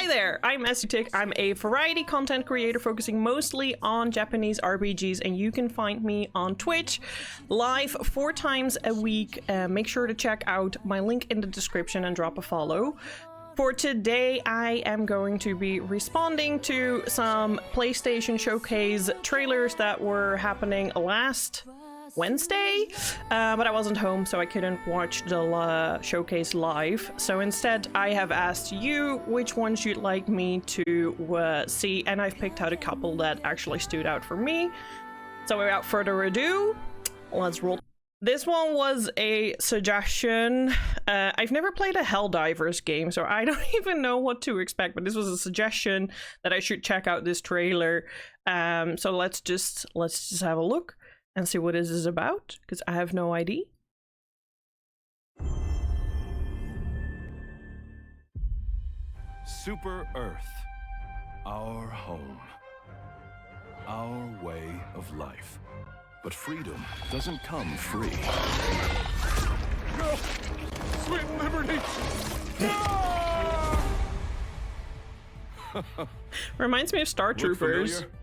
there, I'm Estetic. I'm a variety content creator focusing mostly on Japanese RPGs, and you can find me on Twitch live 4 times a week. Make sure to check out my link in the description and drop a follow. For today, I am going to be responding to some PlayStation Showcase trailers that were happening last Wednesday, but I wasn't home, so I couldn't watch the showcase live. So instead, I have asked you which ones you'd like me to see, and I've picked out a couple that actually stood out for me. So without further ado, let's roll. This one was a suggestion. I've never played a Helldivers game, so I don't even know what to expect, but this was a suggestion that I should check out this trailer. So let's just have a look and see what this is about, because I have no idea. Super Earth, our home, our way of life. But freedom doesn't come free. No! Sweet liberty! No! Reminds me of Star Troopers. Familiar?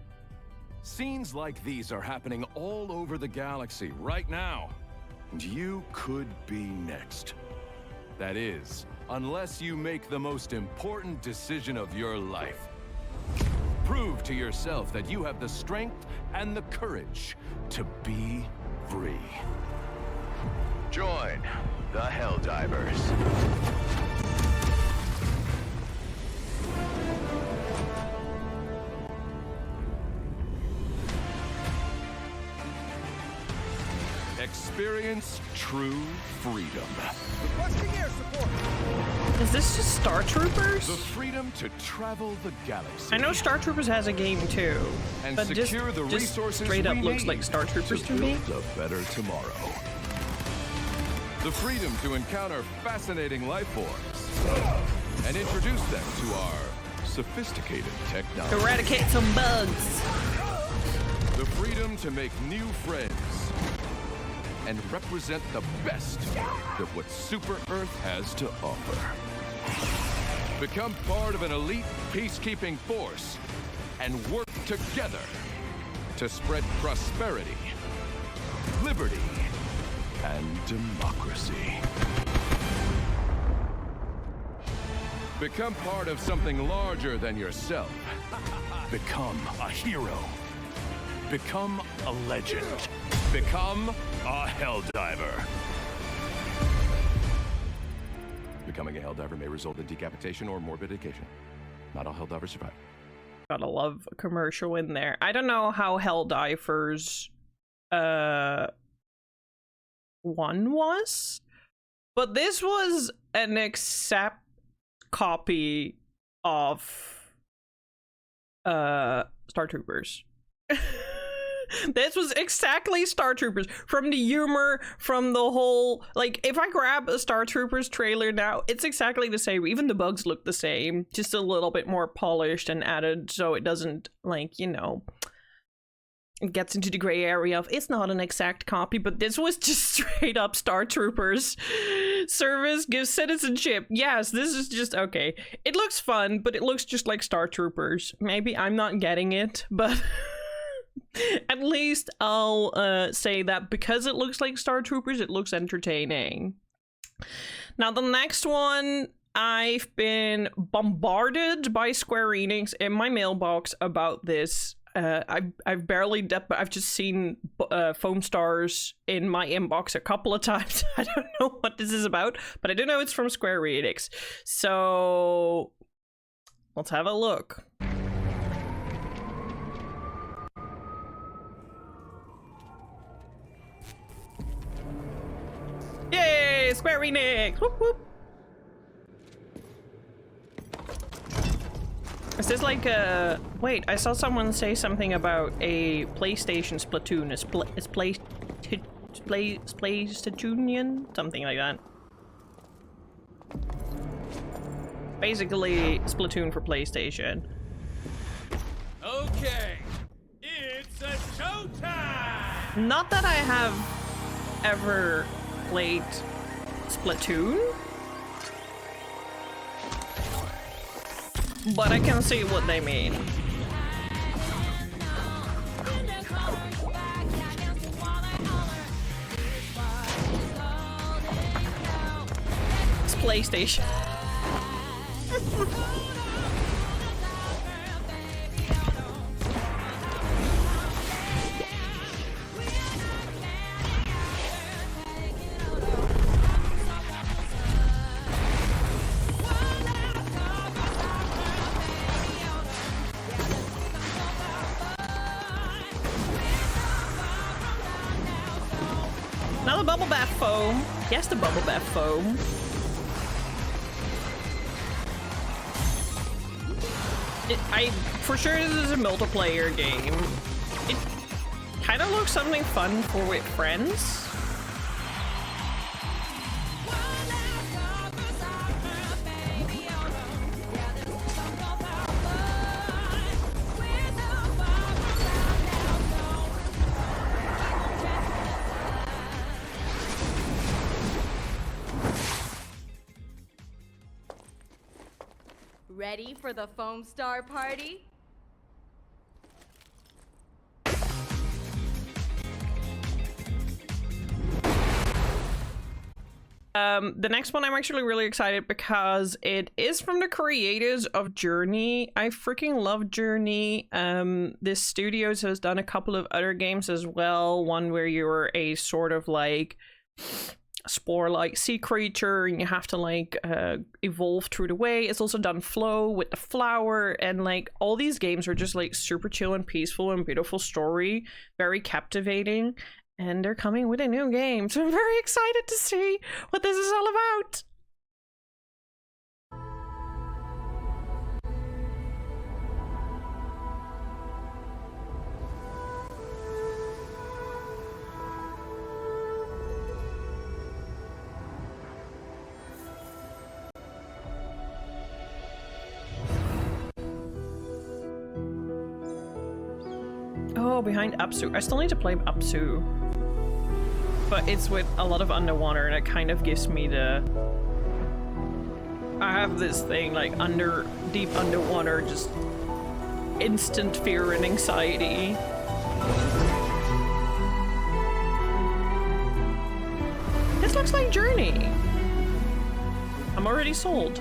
Scenes like these are happening all over the galaxy right now. And you could be next. That is, unless you make the most important decision of your life. Prove to yourself that you have the strength and the courage to be free. Join the Helldivers. Experience true freedom. Requesting air support. Is this just Star Troopers? The freedom to travel the galaxy. I know Star Troopers has a game too, and but secure the resources straight up we looks need like Star Troopers to me. build a better tomorrow. The freedom to encounter fascinating life forms and introduce them to our sophisticated technology. Eradicate some bugs. The freedom to make new friends and represent the best of what Super Earth has to offer. Become part of an elite peacekeeping force and work together to spread prosperity, liberty, and democracy. Become part of something larger than yourself. Become a hero. Become a legend. Become a Helldiver. Becoming a Helldiver may result in decapitation or mortification. Not all Helldivers survive. Gotta love a commercial in there. I don't know how Helldivers 1 was, but this was an accept copy of Star Troopers. This was exactly Star Troopers, from the humor, from the whole, like, if I grab a Star Troopers trailer now, it's exactly the same. Even the bugs look the same, just a little bit more polished and added so it doesn't, like, you know, it gets into the gray area of it's not an exact copy, but this was just straight up Star Troopers. Service gives citizenship. Yes, this is just, okay. It looks fun, but it looks just like Star Troopers. Maybe I'm not getting it, but at least I'll say that because it looks like Star Troopers, it looks entertaining. Now, the next one, I've been bombarded by Square Enix in my mailbox about this. I've barely, I've just seen FOAMSTARS in my inbox a couple of times. I don't know what this is about, but I do know it's from Square Enix. So let's have a look. Yay, Square Enix! Whoop, whoop. Is this like a... Wait, I saw someone say something about a PlayStation Splatoon. Is PlayStation? Something like that. Basically, Splatoon for PlayStation. Okay, it's a showtime! Not that I have ever played Splatoon. but I can see what they mean. It's PlayStation. Now the bubble bath foam. Yes, the bubble bath foam. For sure this is a multiplayer game. It kind of looks something fun for with friends. Ready for the FOAMSTAR party? The next one I'm actually really excited because it is from the creators of Journey. I freaking love Journey. This studios has done a couple of other games as well. One where you're a sort of like spore-like sea creature and you have to like evolve through the way. It's also done Flow with the flower, and like all these games are just like super chill and peaceful and beautiful story, very captivating, and they're coming with a new game, so I'm very excited to see what this is all about. Oh, behind Apsu. I still need to play Apsu. But it's with a lot of underwater and it kind of gives me the... I have this thing like deep underwater, just instant fear and anxiety. This looks like Journey. I'm already sold.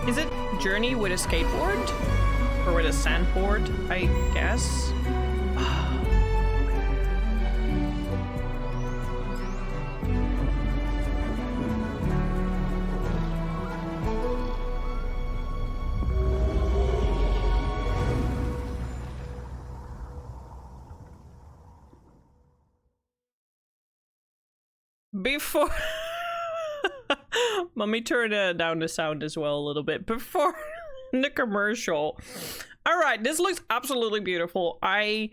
Is it Journey with a skateboard? Or with a sandboard, I guess? Before... Let me turn down the sound as well a little bit before the commercial. Alright, this looks absolutely beautiful. I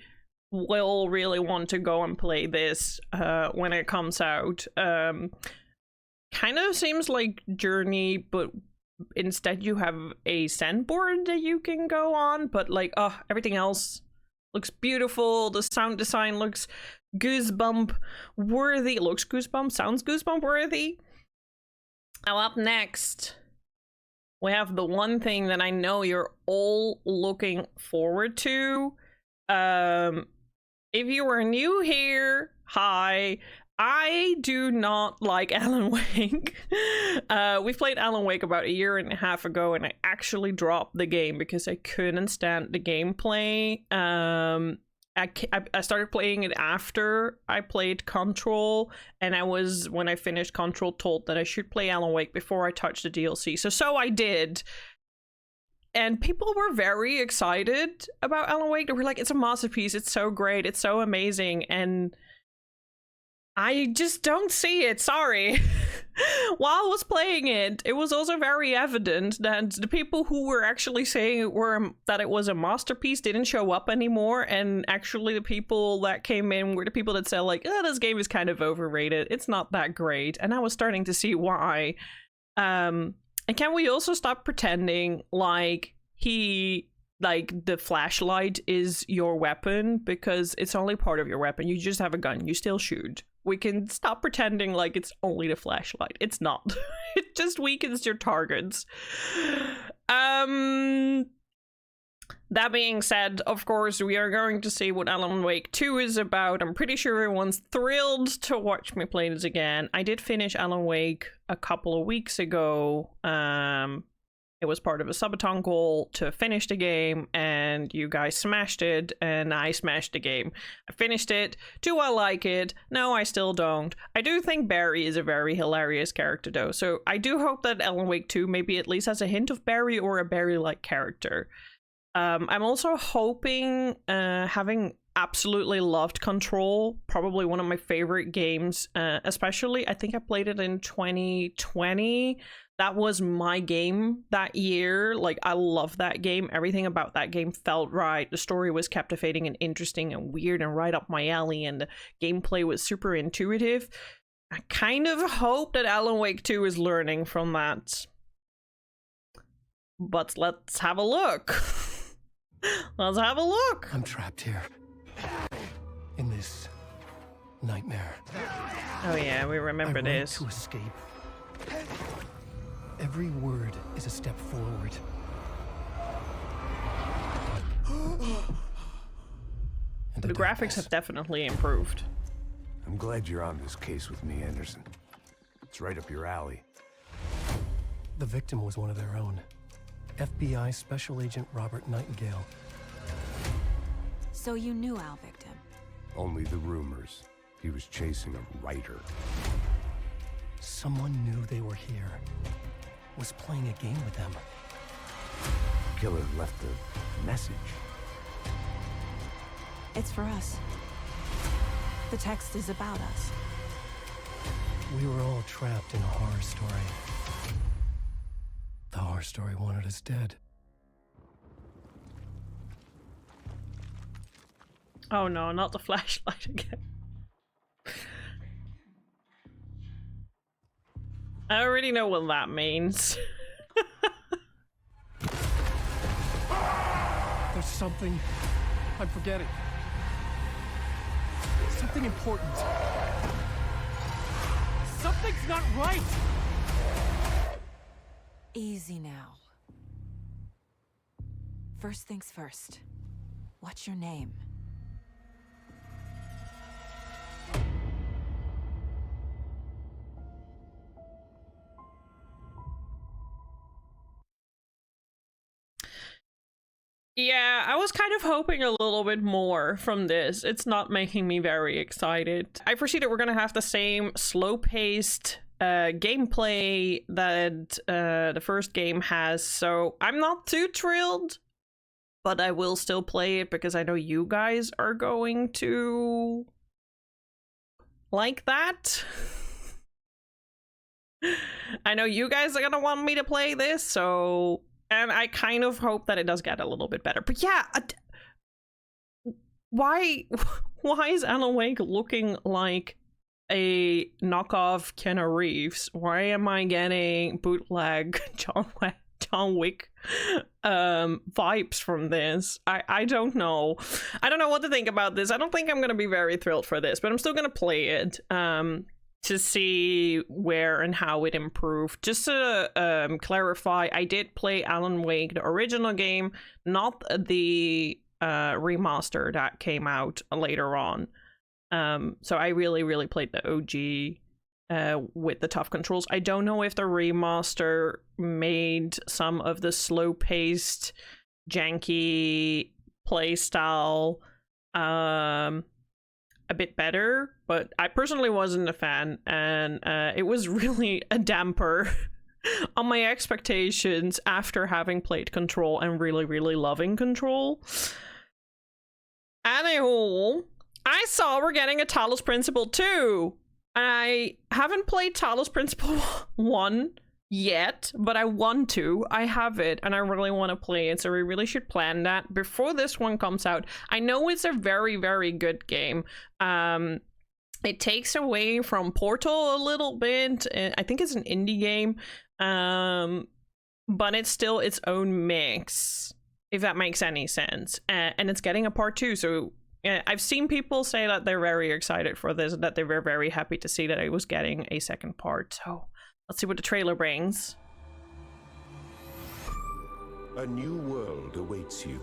will really want to go and play this when it comes out. Kind of seems like Journey, but instead you have a sandboard that you can go on, but like, everything else looks beautiful. The sound design looks goosebump worthy. It looks goosebump, sounds goosebump worthy. Now up next, we have the one thing that I know you're all looking forward to. If you are new here, hi. I do not like Alan Wake. We've played Alan Wake about a year and a half ago, and I actually dropped the game because I couldn't stand the gameplay. I started playing it after I played Control, and I was, when I finished Control, told that I should play Alan Wake before I touched the DLC. So I did. And people were very excited about Alan Wake. They were like, it's a masterpiece, it's so great, it's so amazing. And I just don't see it, sorry. While I was playing it, it was also very evident that the people who were actually saying that it was a masterpiece didn't show up anymore, and actually the people that came in were the people that said like, oh, this game is kind of overrated, it's not that great, and I was starting to see why. And can we also stop pretending like the flashlight is your weapon, because it's only part of your weapon. You just have a gun, you still shoot. we can stop pretending like it's only the flashlight. It's not. It just weakens your targets. That being said, of course, we are going to see what Alan Wake 2 is about. I'm pretty sure everyone's thrilled to watch me play this again. I did finish Alan Wake a couple of weeks ago. It was part of a subathon goal to finish the game, and you guys smashed it, and I smashed the game. I finished it. Do I like it? No, I still don't. I do think Barry is a very hilarious character, though, so I do hope that Alan Wake 2 maybe at least has a hint of Barry or a Barry-like character. I'm also hoping, having absolutely loved Control, probably one of my favorite games, especially, I think I played it in 2020. That was my game that year. Like, I love that game. Everything about that game felt right. The story was captivating and interesting and weird and right up my alley, and the gameplay was super intuitive. I kind of hope that Alan Wake 2 is learning from that. But let's have a look. Let's have a look. I'm trapped here. In this nightmare. Oh yeah, we remember this. To escape. Every word is a step forward. And The graphics have definitely improved. I'm glad you're on this case with me, Anderson. It's right up your alley. The victim was one of their own. FBI Special Agent Robert Nightingale. So you knew Al Victim? Only the rumors. He was chasing a writer. Someone knew they were here. Was playing a game with them. Killer left a message. It's for us. The text is about us. We were all trapped in a horror story. The horror story wanted us dead. Oh no, not the flashlight again. I already know what that means. There's something I'm forgetting. Something important. Something's not right! Easy now. First things first. What's your name? Yeah, I was kind of hoping a little bit more from this. It's not making me very excited. I foresee that we're gonna have the same slow-paced gameplay that the first game has, so I'm not too thrilled, but I will still play it because I know you guys are going to like that. I know you guys are gonna want me to play this, so... And I kind of hope that it does get a little bit better. But yeah, why is Alan Wake looking like a knockoff Keanu Reeves? Why am I getting bootleg John Wick vibes from this? I don't know. I don't know what to think about this. I don't think I'm gonna be very thrilled for this, but I'm still gonna play it. To see where and how it improved. Just to clarify, I did play Alan Wake, the original game, not the remaster that came out later on. So I really played the OG with the tough controls. I don't know if the remaster made some of the slow-paced, janky playstyle a bit better, but I personally wasn't a fan, and it was really a damper on my expectations after having played Control and really loving Control. Anywho, I saw we're getting a Talos Principle 2, and I haven't played Talos Principle 1 yet, but I want to. I have it, and I really want to play it, so we really should plan that before this one comes out. I know it's a very good game. It takes away from Portal a little bit. I think it's an indie game, but it's still its own mix, if that makes any sense. And it's getting a part 2, so I've seen people say that they're very excited for this and that they were very happy to see that I was getting a second part. So let's see what the trailer brings. A new world awaits you,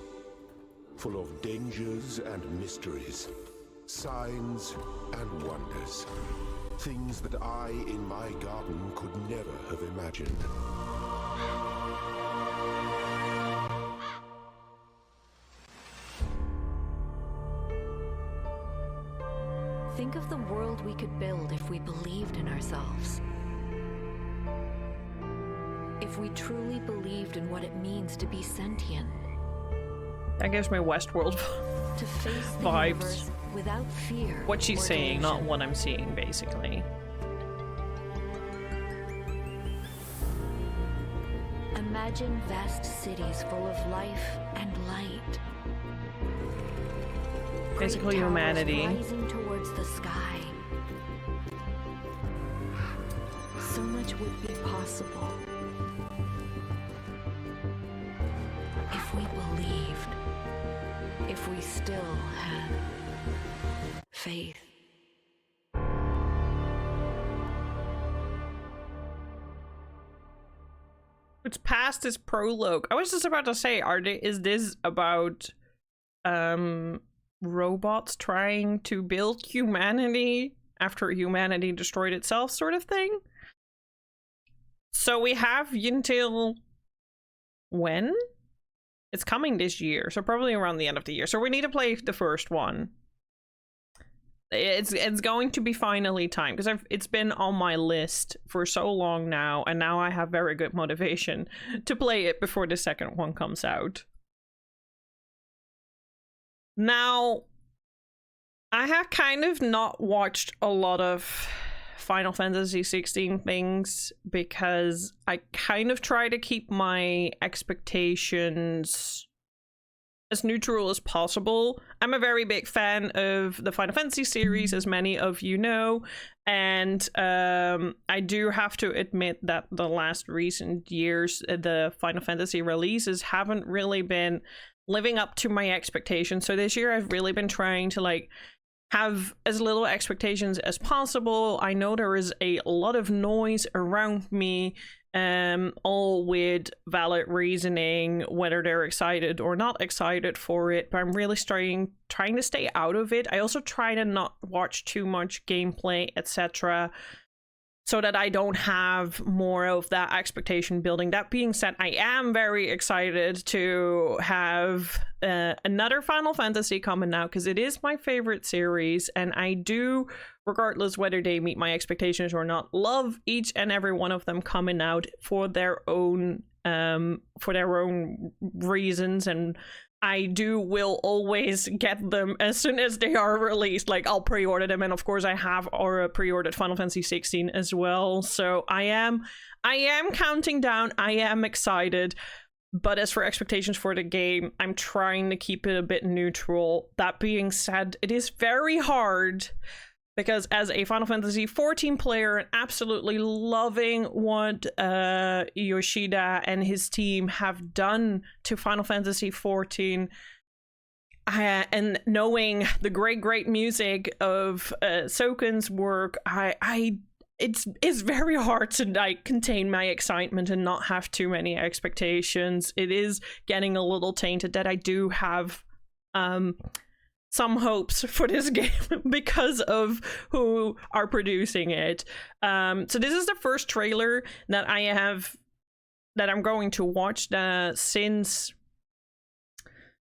full of dangers and mysteries, signs and wonders. Things that I, in my garden, could never have imagined. Think of the world we could build if we believed in ourselves. If we truly believed in what it means to be sentient. That gives me Westworld To face the vibes. universe without fear. What she's or saying, not delusion. what I'm seeing, basically. Imagine vast cities full of life and light. Basically Great towers humanity. rising towards the sky. So much would be possible if we believed, if we still had faith. It's past this prologue. I was just about to say, is this about robots trying to build humanity after humanity destroyed itself, sort of thing? So we have until when? It's coming this year, so probably around the end of the year. So we need to play the first one. It's going to be finally time, because it's been on my list for so long now, and now I have very good motivation to play it before the second one comes out. Now, I have kind of not watched a lot of Final Fantasy 16 things because I kind of try to keep my expectations as neutral as possible. I'm a very big fan of the Final Fantasy series, as many of you know, and I do have to admit that the last recent years, the Final Fantasy releases haven't really been living up to my expectations. So this year I've really been trying to like have as little expectations as possible. I know there is a lot of noise around me, all with valid reasoning, whether they're excited or not excited for it, but I'm really trying to stay out of it. I also try to not watch too much gameplay, etc., so that I don't have more of that expectation building. That being said, I am very excited to have another Final Fantasy coming out, because it is my favorite series, and I do, regardless whether they meet my expectations or not, love each and every one of them coming out for their own reasons, and I will always get them as soon as they are released. Like, I'll pre-order them, and of course I have pre-ordered Final Fantasy 16 as well. So I am counting down. I am excited. But as for expectations for the game, I'm trying to keep it a bit neutral. That being said, it is very hard, because as a Final Fantasy 14 player and absolutely loving what Yoshida and his team have done to Final Fantasy 14, and knowing the great music of Soken's work, it's very hard to like contain my excitement and not have too many expectations. It is getting a little tainted that I do have some hopes for this game because of who are producing it. So this is the first trailer that I'm going to watch since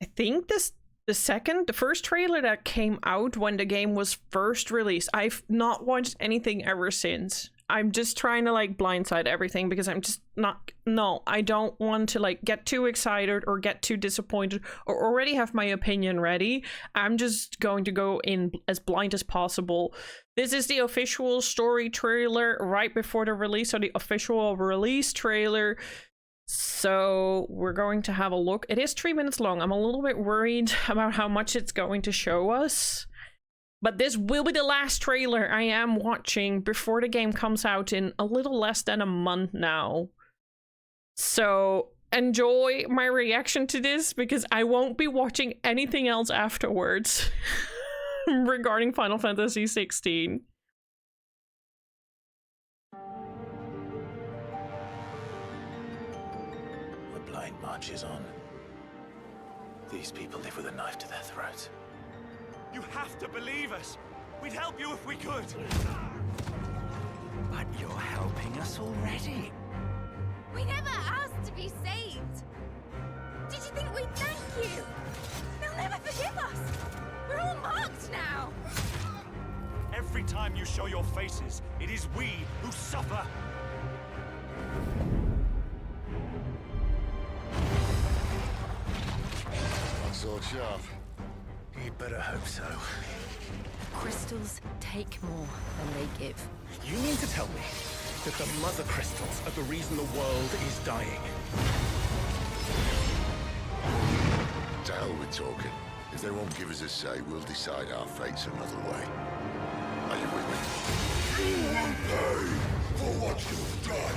I think the first trailer that came out when the game was first released. I've not watched anything ever since. I'm just trying to like blindside everything, because I'm just I don't want to like get too excited or get too disappointed or already have my opinion ready. I'm just going to go in as blind as possible. This is the official story trailer right before the release, so the official release trailer. So we're going to have a look. It is 3 minutes long. I'm a little bit worried about how much it's going to show us. But this will be the last trailer I am watching before the game comes out in a little less than a month now. So enjoy my reaction to this because I won't be watching anything else afterwards regarding Final Fantasy 16. The blind march is on. These people live with a knife to their throats. You have to believe us. We'd help you if we could. But you're helping us already. We never asked to be saved. Did you think we'd thank you? They'll never forgive us. We're all marked now. Every time you show your faces, it is we who suffer. Sword sharp. You'd better hope so. Crystals take more than they give. You mean to tell me that the mother crystals are the reason the world is dying? To hell with talking. If they won't give us a say, we'll decide our fates another way. Are you with me? You will pay for what you've done.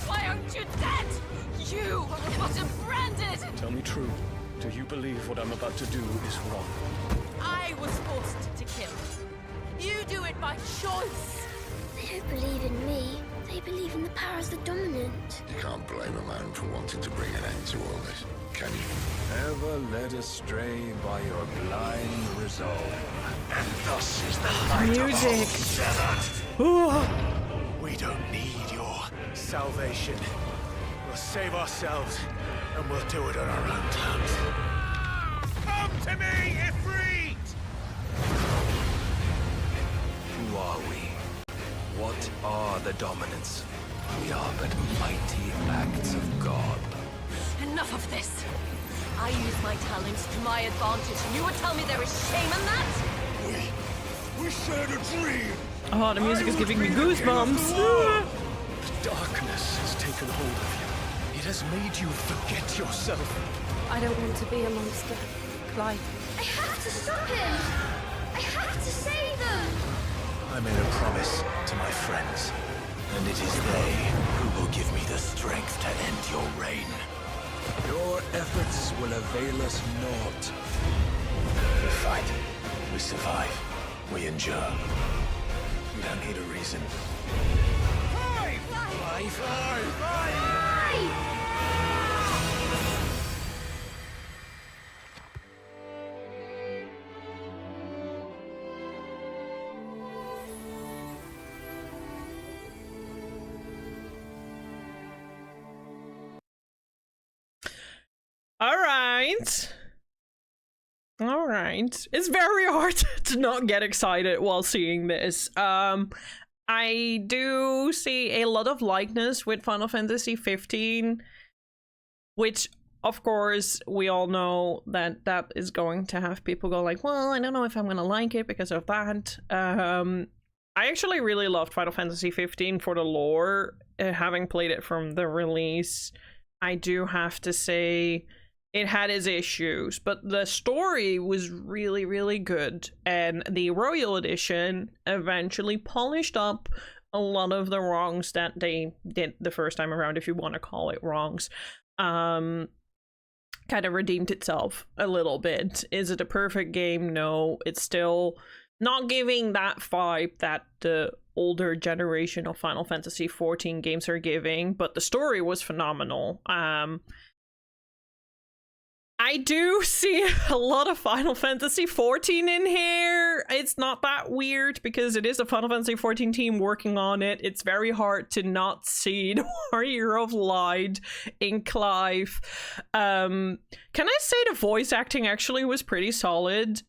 Why aren't you dead? You got branded. Tell me true. Do you believe what I'm about to do is wrong? I was forced to kill. You do it by choice. They don't believe in me. They believe in the powers that dominant. You can't blame a man for wanting to bring an end to all this, can you? Ever led astray by your blind resolve. And thus is the light of Music. severed. We don't need your salvation. We'll save ourselves, and we'll do it on our own terms. Come to me, Ifrit! Who are we? What are the dominants? We are but mighty acts of God. Enough of this. I use my talents to my advantage, and you would tell me there is shame in that? We shared a dream. Oh, the music is giving me goosebumps. The darkness has taken hold of you. It has made you forget yourself. I don't want to be a monster. Clive. I have to stop him. I have to save them. I made a promise to my friends, and it is they who will give me the strength to end your reign. Your efforts will avail us naught. We fight. We survive. We endure. We don't need a reason. All right. It's very hard to not get excited while seeing this. I do see a lot of likeness with Final Fantasy 15, which of course we all know that that is going to have people go like, well, I don't know if I'm gonna like it because of that. I actually really loved Final Fantasy 15 for the lore. Having played it from the release, I do have to say it had its issues, but the story was really, really good. And the Royal Edition eventually polished up a lot of the wrongs that they did the first time around, if you want to call it wrongs. Kind of redeemed itself a little bit. Is it a perfect game? No, it's still not giving that vibe that the older generation of Final Fantasy 14 games are giving, but the story was phenomenal. I do see a lot of Final Fantasy 14 in here. It's not that weird because it is a Final Fantasy 14 team working on it. It's very hard to not see the Warrior of Light in Clive. Can I say the voice acting actually was pretty solid?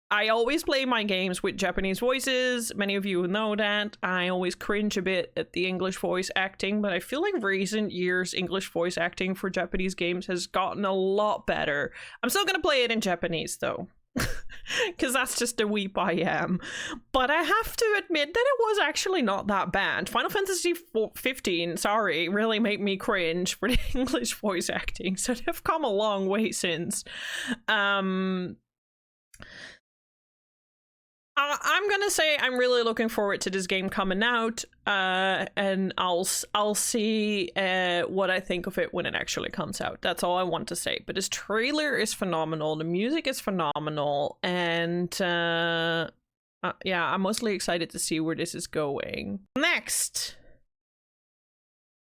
I always play my games with Japanese voices. Many of you know that. I always cringe a bit at the English voice acting, but I feel like recent years English voice acting for Japanese games has gotten a lot better. I'm still gonna play it in Japanese though, because that's just the weep I am. But I have to admit that it was actually not that bad. Final Fantasy 15, sorry, really made me cringe for the English voice acting, so they've come a long way since. I'm gonna say I'm really looking forward to this game coming out, and I'll see what I think of it when it actually comes out. That's all I want to say. But this trailer is phenomenal. The music is phenomenal, and yeah, I'm mostly excited to see where this is going. Next,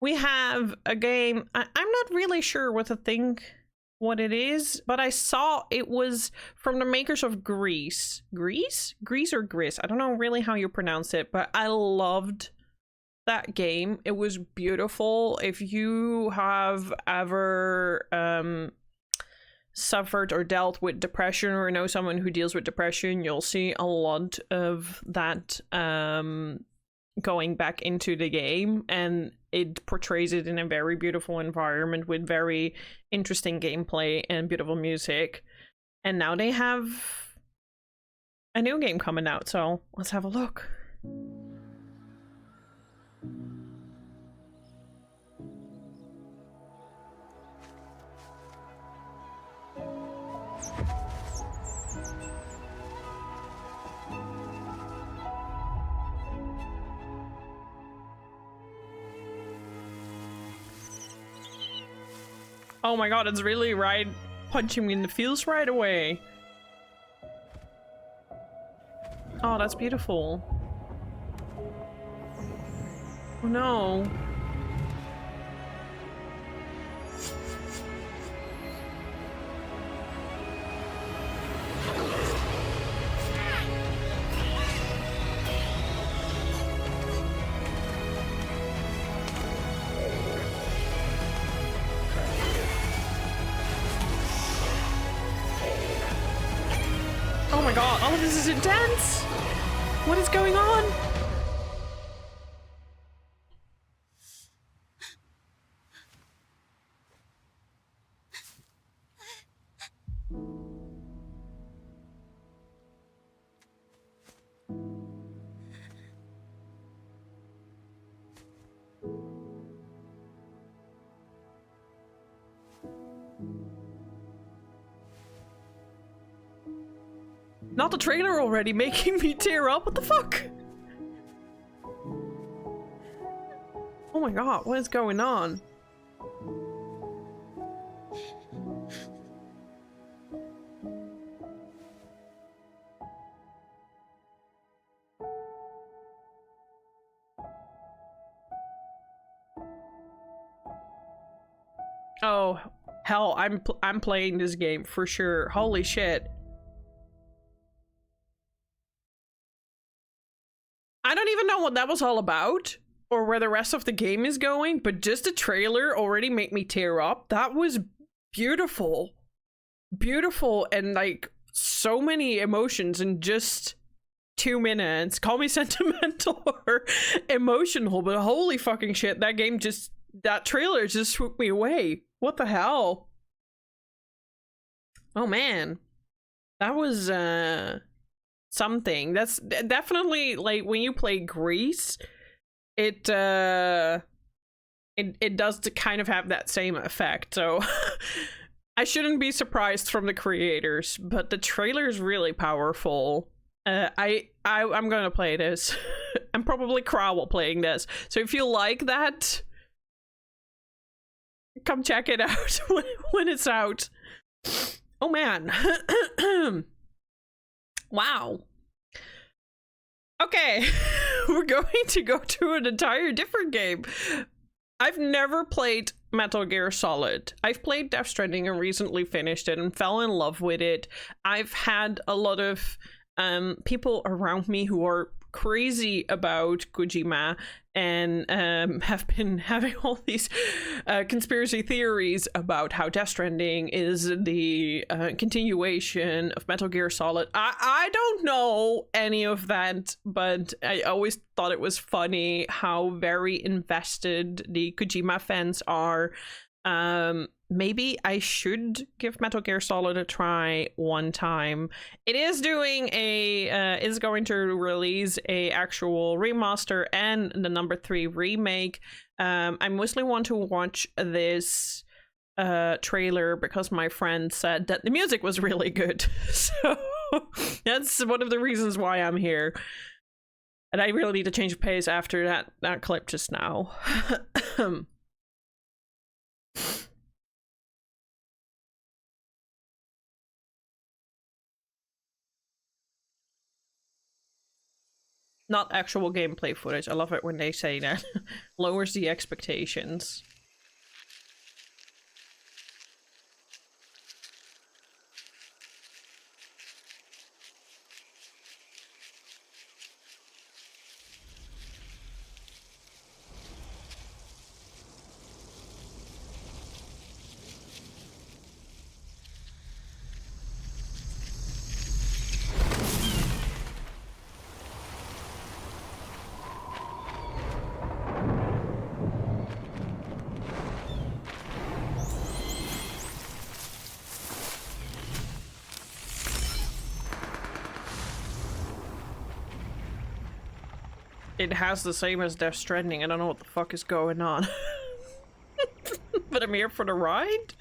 we have a game. I'm not really sure what to think. What it is, but I saw it was from the makers of Grease or Gris, I don't know really how you pronounce it, but I loved that game. It was beautiful. If you have ever suffered or dealt with depression or know someone who deals with depression, you'll see a lot of that going back into the game, and it portrays it in a very beautiful environment with very interesting gameplay and beautiful music. And now they have a new game coming out, so let's have a look. Oh my god, it's really right punching me in the feels right away. Oh, that's beautiful. Oh no. Oh my god, all of this is intense! What is going on? Not the trailer already making me tear up, what the fuck? Oh my god, what is going on? Oh, hell, I'm playing this game for sure. Holy shit. I don't even know what that was all about or where the rest of the game is going, but just the trailer already made me tear up. That was beautiful. Beautiful, and like so many emotions in just 2 minutes. Call me sentimental or emotional, but holy fucking shit, that game just, that trailer just swooped me away. What the hell? Oh man. That was something. That's definitely, like, when you play Grease, it does to kind of have that same effect. So I shouldn't be surprised from the creators, but the trailer is really powerful. I'm gonna play this. I'm probably cry while playing this. So if you like that, come check it out when it's out. Oh man. Wow. Okay, we're going to go to an entire different game. I've never played Metal Gear Solid. I've played Death Stranding and recently finished it and fell in love with it. I've had a lot of people around me who are crazy about Kojima and have been having all these conspiracy theories about how Death Stranding is the continuation of Metal Gear Solid. I don't know any of that, but I always thought it was funny how very invested the Kojima fans are. Maybe I should give Metal Gear Solid a try one time. It is doing a is going to release a actual remaster and the number 3 remake. I mostly want to watch this trailer because my friend said that the music was really good. So that's one of the reasons why I'm here. And I really need to change the pace after that clip just now. Not actual gameplay footage. I love it when they say that. Lowers the expectations. It has the same as Death Stranding. I don't know what the fuck is going on. But I'm here for the ride?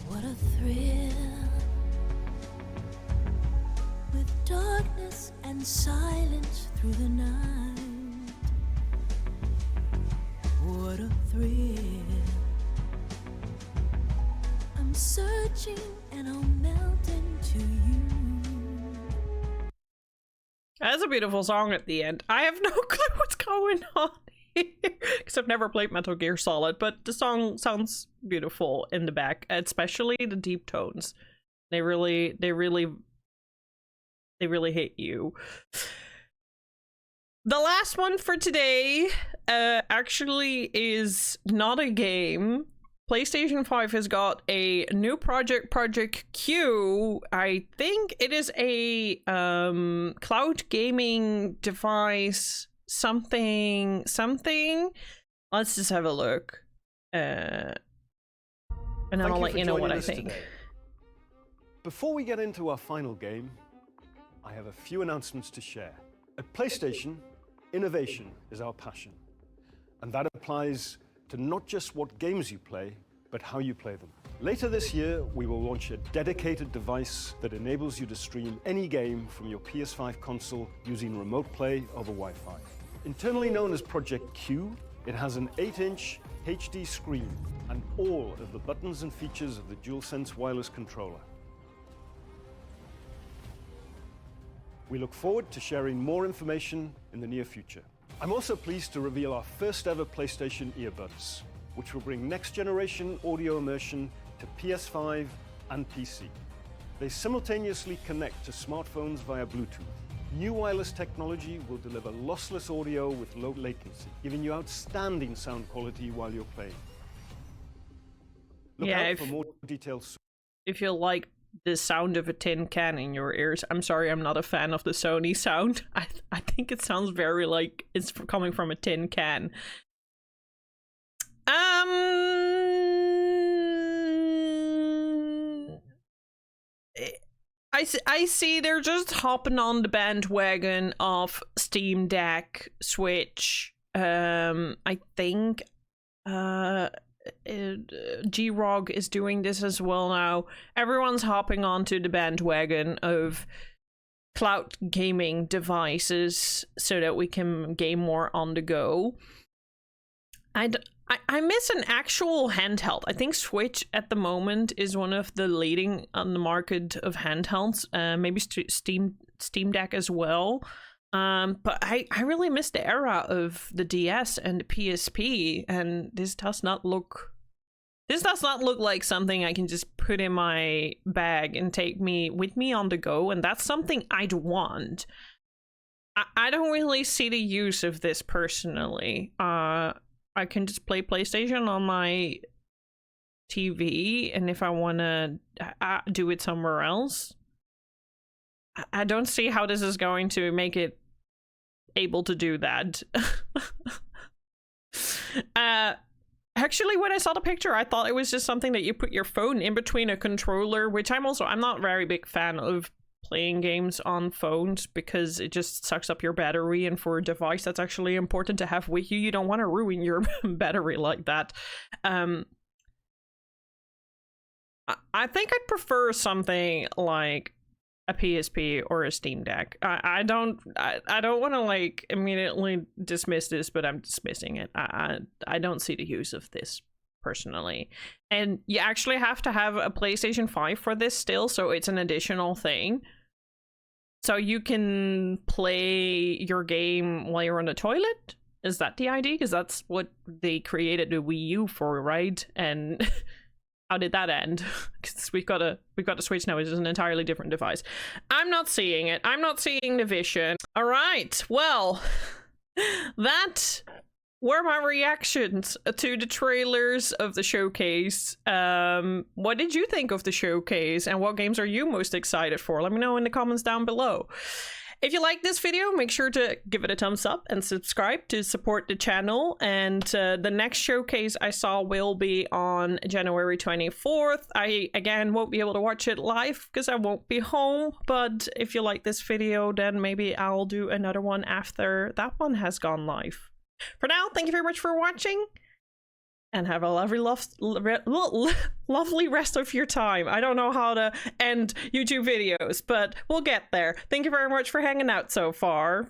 What a thrill, with darkness and silence through the night. What a thrill, I'm searching and I'll melt into you. That's a beautiful song at the end. I have no clue what's going on here, because I've never played Metal Gear Solid, but the song sounds beautiful in the back, especially the deep tones. They really hit you. The last one for today actually is not a game. PlayStation 5 has got a new project, Project Q. I think it is a cloud gaming device, something. Let's just have a look. And then I'll let you know what I think. Today. Before we get into our final game, I have a few announcements to share. At PlayStation, innovation is our passion. And that applies to not just what games you play, but how you play them. Later this year, we will launch a dedicated device that enables you to stream any game from your PS5 console using remote play over Wi-Fi. Internally known as Project Q, it has an 8-inch HD screen and all of the buttons and features of the DualSense wireless controller. We look forward to sharing more information in the near future. I'm also pleased to reveal our first ever PlayStation earbuds, which will bring next generation audio immersion to PS5 and PC. They simultaneously connect to smartphones via Bluetooth. New wireless technology will deliver lossless audio with low latency, giving you outstanding sound quality while you're playing. Look out for more details. If you like the sound of a tin can in your ears, I'm sorry, I'm not a fan of the Sony sound. I think it sounds very like it's coming from a tin can. I see they're just hopping on the bandwagon of Steam Deck, Switch. I think G-Rog is doing this as well now. Everyone's hopping onto the bandwagon of cloud gaming devices so that we can game more on the go. I miss an actual handheld. I think Switch at the moment is one of the leading on the market of handhelds. Maybe Steam Deck as well. But I really miss the era of the DS and the PSP, and this does not look This does not look like something I can just put in my bag and take with me on the go, and that's something I'd want. I don't really see the use of this personally. I can just play PlayStation on my TV, and if I want to do it somewhere else, I don't see how this is going to make it able to do that. Actually, when I saw the picture, I thought it was just something that you put your phone in between a controller, which I'm not a very big fan of playing games on phones because it just sucks up your battery, and for a device that's actually important to have with you, you don't want to ruin your battery like that. I think I'd prefer something like a PSP or a Steam Deck. I don't want to like immediately dismiss this, but I'm dismissing it. I don't see the use of this personally. And you actually have to have a PlayStation 5 for this still, so it's an additional thing. So you can play your game while you're on the toilet? Is that the idea? Because that's what they created the Wii U for, right? And how did that end? Because we've got a Switch now, which is an entirely different device. I'm not seeing it. I'm not seeing the vision. All right, well, that were my reactions to the trailers of the showcase. What did you think of the showcase, and what games are you most excited for? Let me know in the comments down below. If you like this video, make sure to give it a thumbs up and subscribe to support the channel. And the next showcase I saw will be on January 24th. I, again, won't be able to watch it live because I won't be home. But if you like this video, then maybe I'll do another one after that one has gone live. For now, thank you very much for watching, and have a lovely rest of your time. I don't know how to end YouTube videos, but we'll get there. Thank you very much for hanging out so far.